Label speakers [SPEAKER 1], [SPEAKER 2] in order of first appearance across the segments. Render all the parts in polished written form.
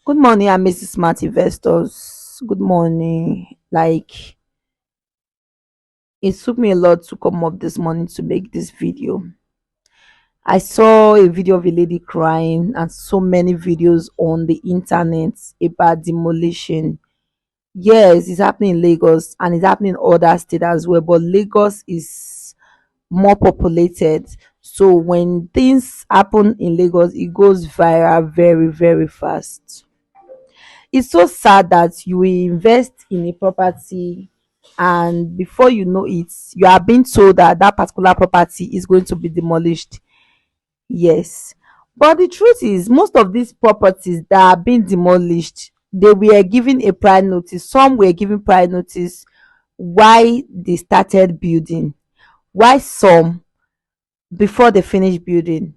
[SPEAKER 1] Good morning, I'm Mrs. Smart Investors. Good morning. It took me a lot to come up this morning to make this video. I saw a video of a lady crying and so many videos on the internet about demolition. Yes, it's happening in Lagos and it's happening in other states as well, but Lagos is more populated. So when things happen in Lagos, it goes viral very, very fast. It's so sad that you will invest in a property and before you know it you are being told that that particular property is going to be demolished. Yes, but the truth is most of these properties that are being demolished, they were given a prior notice. Some were given prior notice why they started building, why some before they finish building.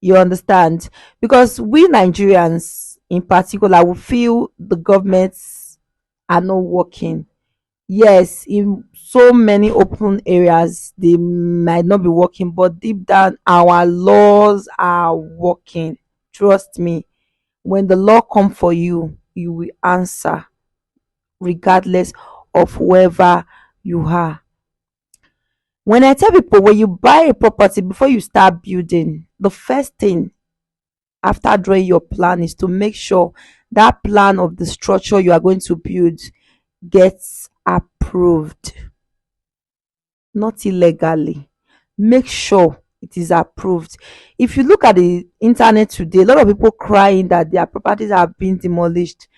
[SPEAKER 1] You understand? Because we Nigerians in particular we feel the governments are not working. Yes, in so many open areas they might not be working, but deep down our laws are working. Trust me. When the law come for you, you will answer regardless of whoever you are. When I tell people when you buy a property before you start building, the first thing after drawing your plan is to make sure that plan of the structure you are going to build gets approved, not illegally. Make sure it is approved. If you look at the internet today, a lot of people crying that their properties are being demolished.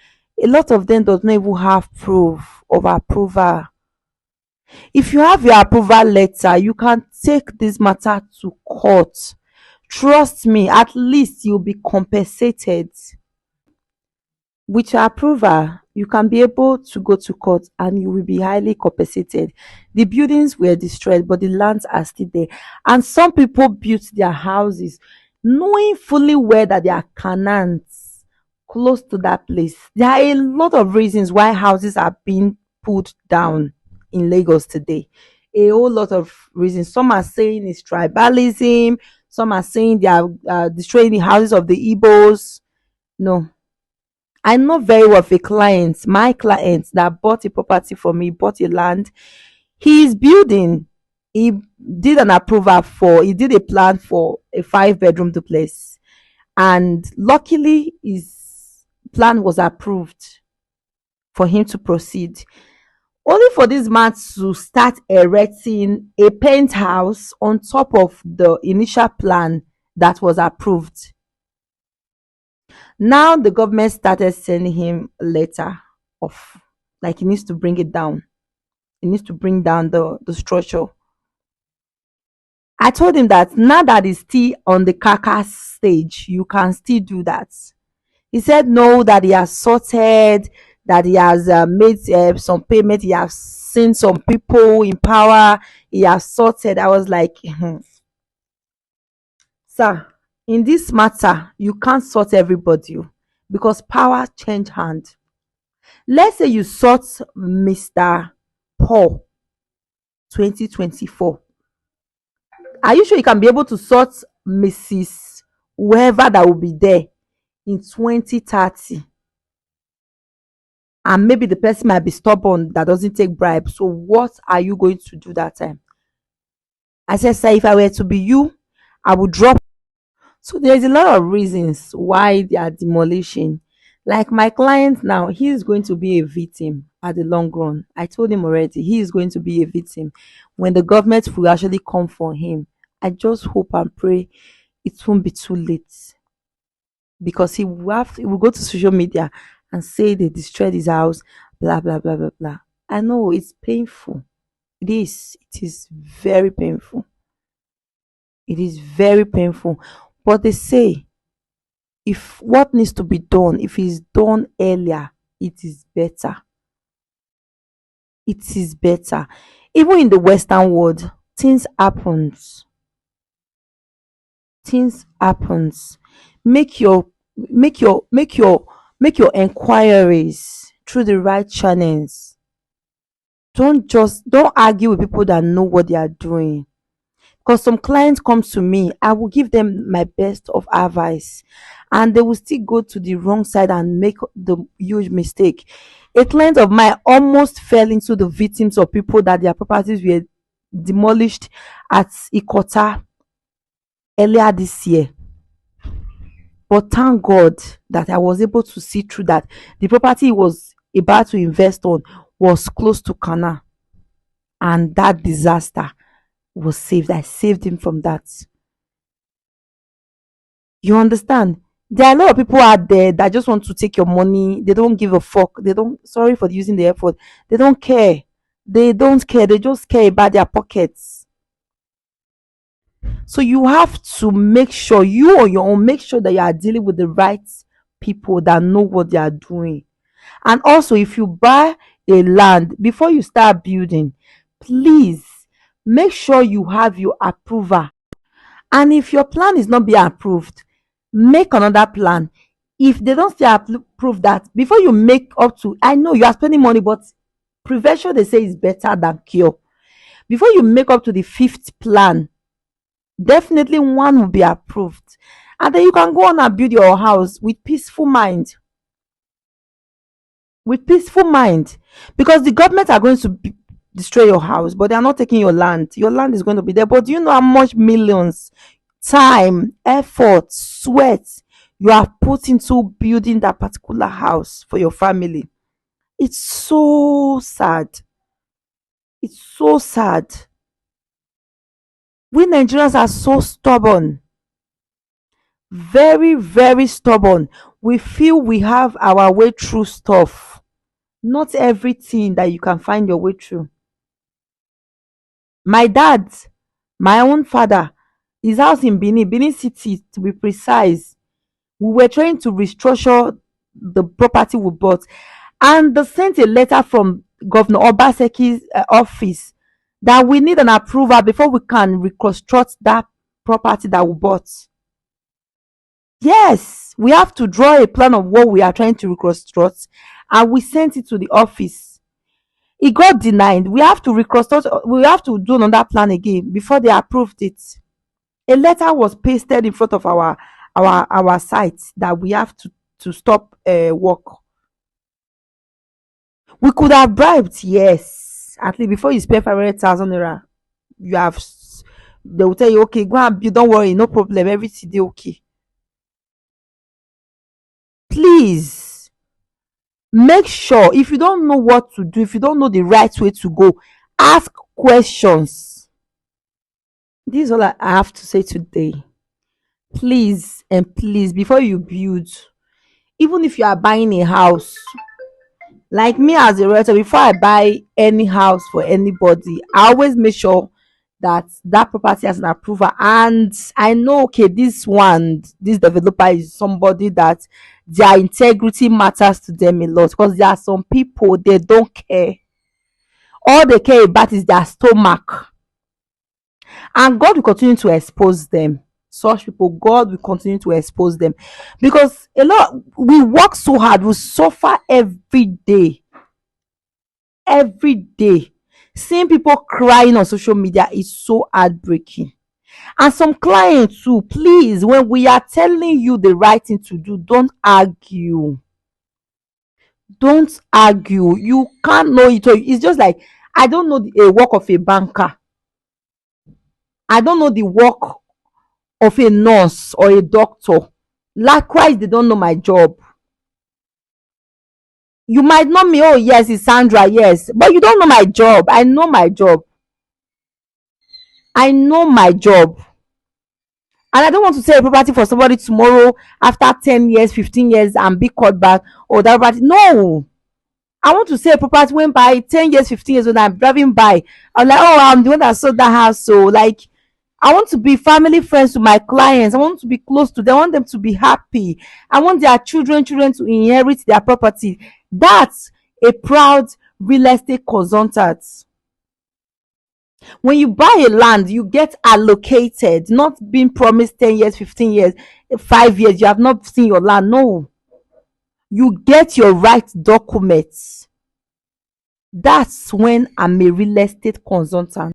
[SPEAKER 1] A lot of them does not even have proof of approval. If you have your approval letter, you can take this matter to court. Trust me, at least you'll be compensated. With your approval, you can be able to go to court and you will be highly compensated. The buildings were destroyed, but the lands are still there. And some people built their houses knowing fully well that there are canals close to that place. There are a lot of reasons why houses are being pulled down in Lagos today. A whole lot of reasons. Some are saying it's tribalism, some are saying they are destroying the houses of the Igbos. No, I know very well of a client, my client that bought a property from me, bought a land. He is building. He did an approval for, he did a plan for a 5 bedroom duplex. And luckily, his plan was approved for him to proceed. Only for this man to start erecting a penthouse on top of the initial plan that was approved. Now the government started sending him a letter of like he needs to bring it down. He needs to bring down the structure. I told him that now that it's still on the carcass stage, you can still do that. He said no, that he has sorted, that he has made some payment, he has seen some people in power, he has sorted. I was like, sir, in this matter, you can't sort everybody because power change hand. Let's say you sort Mr. Paul 2024. Are you sure you can be able to sort Mrs. whoever that will be there in 2030? And maybe the person might be stubborn that doesn't take bribes. So what are you going to do that time? I said, sir, if I were to be you, I would drop. So there's a lot of reasons why they are demolishing. Like my client now, he is going to be a victim at the long run. I told him already, he is going to be a victim when the government will actually come for him. I just hope and pray it won't be too late because he will go to social media and say they destroyed his house, blah blah blah blah blah. I know it's painful. It is very painful. It is very painful. But they say if what needs to be done, if it's done earlier, it is better. It is better. Even in the Western world, things happens. Things happens. Make your make your make your make your enquiries through the right channels. Don't argue with people that know what they are doing. Because some clients come to me, I will give them my best of advice, and they will still go to the wrong side and make the huge mistake. A client of mine almost fell into the victims of people that their properties were demolished at Ikota earlier this year. But thank God that I was able to see through that. The property he was about to invest on was close to Kana, and that disaster was saved. I saved him from that. You understand? There are a lot of people out there that just want to take your money. They don't give a fuck. They don't, sorry for using the effort. They don't care. They don't care. They just care about their pockets. So you have to make sure, you on your own, make sure that you are dealing with the right people that know what they are doing. And also, if you buy a land before you start building, please make sure you have your approval. And if your plan is not being approved, make another plan. If they don't still approve that, before you make up to, I know you are spending money, but prevention, they say, is better than cure. Before you make up to the fifth plan, definitely one will be approved. And then you can go on and build your house with peaceful mind. With peaceful mind. Because the government are going to destroy your house, but they are not taking your land. Your land is going to be there. But do you know how much millions, time, effort, sweat you have put into building that particular house for your family? It's so sad. It's so sad. We Nigerians are so stubborn. Very, very stubborn. We feel we have our way through stuff. Not everything that you can find your way through. My dad, my own father, his house in Benin City, to be precise, we were trying to restructure the property we bought, and they sent a letter from Governor Obaseki's office that we need an approval before we can reconstruct that property that we bought. Yes, we have to draw a plan of what we are trying to reconstruct, and we sent it to the office. It got denied. We have to reconstruct, we have to do another plan again before they approved it. A letter was pasted in front of our site that we have to stop work. We could have bribed, yes. At least before you spend 500,000 naira, you have, they will tell you, okay, go and build, don't worry, no problem, everything is okay. Please make sure, if you don't know what to do, if you don't know the right way to go, ask questions. This is all I have to say today. Please and please, before you build, even if you are buying a house, like me as a realtor, before I buy any house for anybody, I always make sure that that property has an approval, and I know, okay, this developer is somebody that their integrity matters to them a lot, because there are some people, they don't care. All they care about is their stomach, and God will continue to expose them. Such people, God will continue to expose them, because a lot, we work so hard, we suffer every day. Every day, seeing people crying on social media is so heartbreaking. And some clients too, please, when we are telling you the right thing to do, don't argue. Don't argue. You can't know it. It's just like, I don't know a work of a banker. I don't know the work of a nurse or a doctor. Likewise, they don't know my job. You might know me, oh yes, it's Sandra, yes, but you don't know my job. I know my job. I know my job. And I don't want to sell a property for somebody tomorrow after 10 years, 15 years and be caught back. Oh, that property. No. I want to sell a property when by 10 years, 15 years when I'm driving by. I'm like, oh, I'm the one that sold that house. So, like, I want to be family friends to my clients. I want to be close to them. I want them to be happy. I want their children to inherit their property. That's a proud real estate consultant. When you buy a land, you get allocated, not being promised 10 years, 15 years, 5 years. You have not seen your land. No. You get your right documents. That's when I'm a real estate consultant.